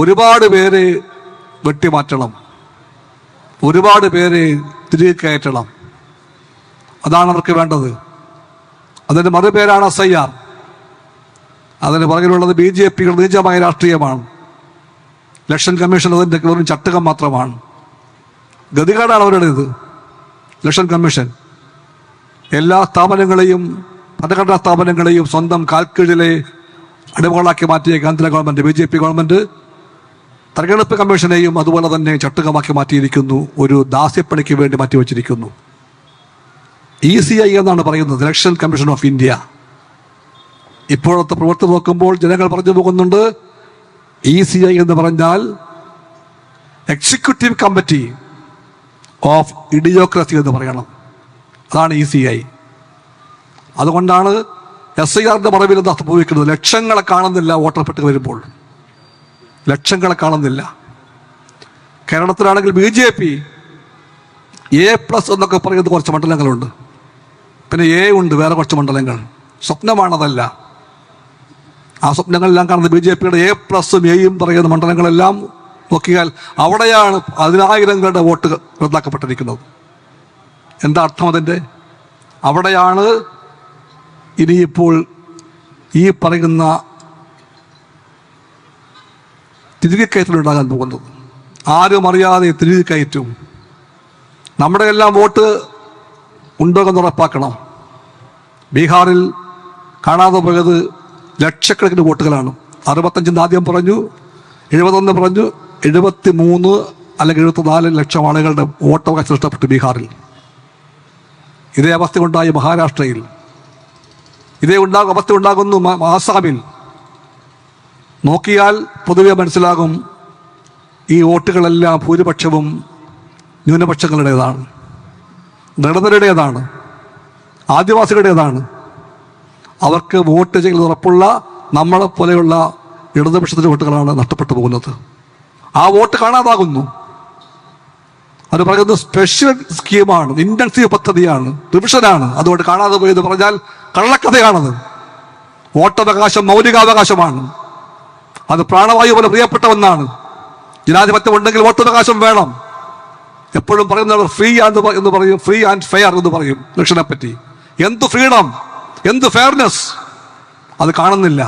ഒരുപാട് പേരെ വെട്ടിമാറ്റണം, ഒരുപാട് പേരെ തിരികെ കയറ്റണം. അതാണ് അവർക്ക് വേണ്ടത്. അതിൻ്റെ മറുപേരാണ് SIR. അതിന് പുറകിലുള്ളത് BJPയുടെ നീചമായ രാഷ്ട്രീയമാണ്. ഇലക്ഷൻ കമ്മീഷൻ അതിൻ്റെ വെറും ചട്ടുകം മാത്രമാണ്. ഗതികേടാണ് അവരുടേത്. ഇലക്ഷൻ കമ്മീഷൻ എല്ലാ സ്ഥാപനങ്ങളെയും, ഭരണഘടനാ സ്ഥാപനങ്ങളെയും സ്വന്തം കാൽക്കീഴിലെ അടിമകളാക്കി മാറ്റിയ കേന്ദ്ര ഗവൺമെൻറ്, BJP ഗവൺമെൻറ് തെരഞ്ഞെടുപ്പ് കമ്മീഷനെയും അതുപോലെ തന്നെ ചട്ടുകമാക്കി മാറ്റിയിരിക്കുന്നു. ഒരു ദാസ്യപ്പണിക്ക് വേണ്ടി മാറ്റിവെച്ചിരിക്കുന്നു. ECI എന്നാണ് പറയുന്നത്, ഇലക്ഷൻ കമ്മീഷൻ ഓഫ് ഇന്ത്യ. ഇപ്പോഴത്തെ പ്രവൃത്തി നോക്കുമ്പോൾ ജനങ്ങൾ പറഞ്ഞു പോകുന്നുണ്ട്, ECI എന്ന് പറഞ്ഞാൽ എക്സിക്യൂട്ടീവ് കമ്മിറ്റി ഓഫ് ഇഡിയോക്രസി എന്ന് പറയണം. അതാണ് ECI. അതുകൊണ്ടാണ് SIRന്റെ മറവിൽ എന്താ സംഭവിക്കുന്നത്? ലക്ഷങ്ങളെ കാണുന്നില്ല. വോട്ടർ പട്ടിക വരുമ്പോൾ ലക്ഷങ്ങളെ കാണുന്നില്ല. കേരളത്തിലാണെങ്കിൽ BJP A+ എന്നൊക്കെ പറയുന്നത് കുറച്ച് മണ്ഡലങ്ങളുണ്ട്, പിന്നെ A ഉണ്ട് വേറെ കുറച്ച് മണ്ഡലങ്ങൾ. സ്വപ്നമാണതല്ല. ആ സ്വപ്നങ്ങളെല്ലാം കാണുന്നത് BJPയുടെ A+ഉം Aയും പറയുന്ന മണ്ഡലങ്ങളെല്ലാം നോക്കിയാൽ അവിടെയാണ് 10,000ങ്ങളുടെ വോട്ട് റദ്ദാക്കപ്പെട്ടിരിക്കുന്നത്. എന്താ അർത്ഥം അതിൻ്റെ? അവിടെയാണ് ഇനിയിപ്പോൾ ഈ പറയുന്ന തിരികെ കയറ്റലുണ്ടാകാൻ പോകുന്നത്. ആരും അറിയാതെ തിരികെ കയറ്റും. നമ്മുടെ എല്ലാം വോട്ട് ഉണ്ടോ എന്ന് ഉറപ്പാക്കണം. ബീഹാറിൽ കാണാതെ പോയത് ലക്ഷക്കണക്കിന് വോട്ടുകളാണ്. 65 ആദ്യം പറഞ്ഞു, 71 പറഞ്ഞു, 73 അല്ലെങ്കിൽ 74 ലക്ഷം ആളുകളുടെ വോട്ടവകാശം നഷ്ടപ്പെട്ടു ബീഹാറിൽ. ഇതേ അവസ്ഥ ഉണ്ടായി മഹാരാഷ്ട്രയിൽ, ഇതേ അവസ്ഥ ഉണ്ടാകുന്നു ആസാമിൽ. നോക്കിയാൽ പൊതുവെ മനസ്സിലാകും ഈ വോട്ടുകളെല്ലാം ഭൂരിപക്ഷവും ന്യൂനപക്ഷങ്ങളുടേതാണ്, ദളിതരുടേതാണ്, ആദിവാസികളുടേതാണ്. അവർക്ക് വോട്ട് ചെയ്യുന്നത് ഉറപ്പുള്ള നമ്മളെപ്പോലെയുള്ള ഇടതുപക്ഷത്തിൻ്റെ വോട്ടുകളാണ് നഷ്ടപ്പെട്ടു പോകുന്നത്. ആ വോട്ട് കാണാതാകുന്നു. അത് പറയുന്നത് സ്പെഷ്യൽ സ്കീമാണ്, ഇൻറ്റൻസീവ് പദ്ധതിയാണ്, റിവിഷനാണ്. അതുകൊണ്ട് കാണാതെ പോയെന്ന് പറഞ്ഞാൽ കള്ളക്കഥയാണത്. വോട്ടവകാശം മൗലികാവകാശമാണ്. അത് പ്രാണവായു പോലെ പ്രിയപ്പെട്ട ഒന്നാണ്. ജനാധിപത്യം ഉണ്ടെങ്കിൽ വോട്ടവകാശം വേണം. എപ്പോഴും പറയുന്നവർ ഫ്രീ എന്ന് പറയും, ഫ്രീ ആൻഡ് ഫെയർ എന്ന് പറയും ഇലക്ഷനെ പറ്റി. എന്ത് ഫ്രീഡം, എന്ത് ഫെയർനെസ്, അത് കാണുന്നില്ല.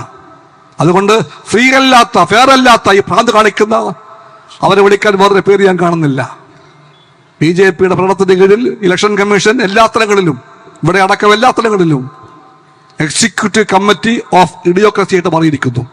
അതുകൊണ്ട് ഫ്രീ അല്ലാത്ത, ഫെയർ അല്ലാത്ത ഈ ഭ്രാന്ത് കാണിക്കുന്ന അവരെ വിളിക്കാൻ വേറൊരു പേര് ഞാൻ കാണുന്നില്ല. BJPയുടെ ഭരണത്തിന്റെ കീഴിൽ ഇലക്ഷൻ കമ്മീഷൻ എല്ലാ സ്ഥലങ്ങളിലും, ഇവിടെ അടക്കം എല്ലാ സ്ഥലങ്ങളിലും എക്സിക്യൂട്ടീവ് കമ്മിറ്റി ഓഫ് ഇഡിയോക്രസി ആയിട്ട് മാറിയിരിക്കുന്നു.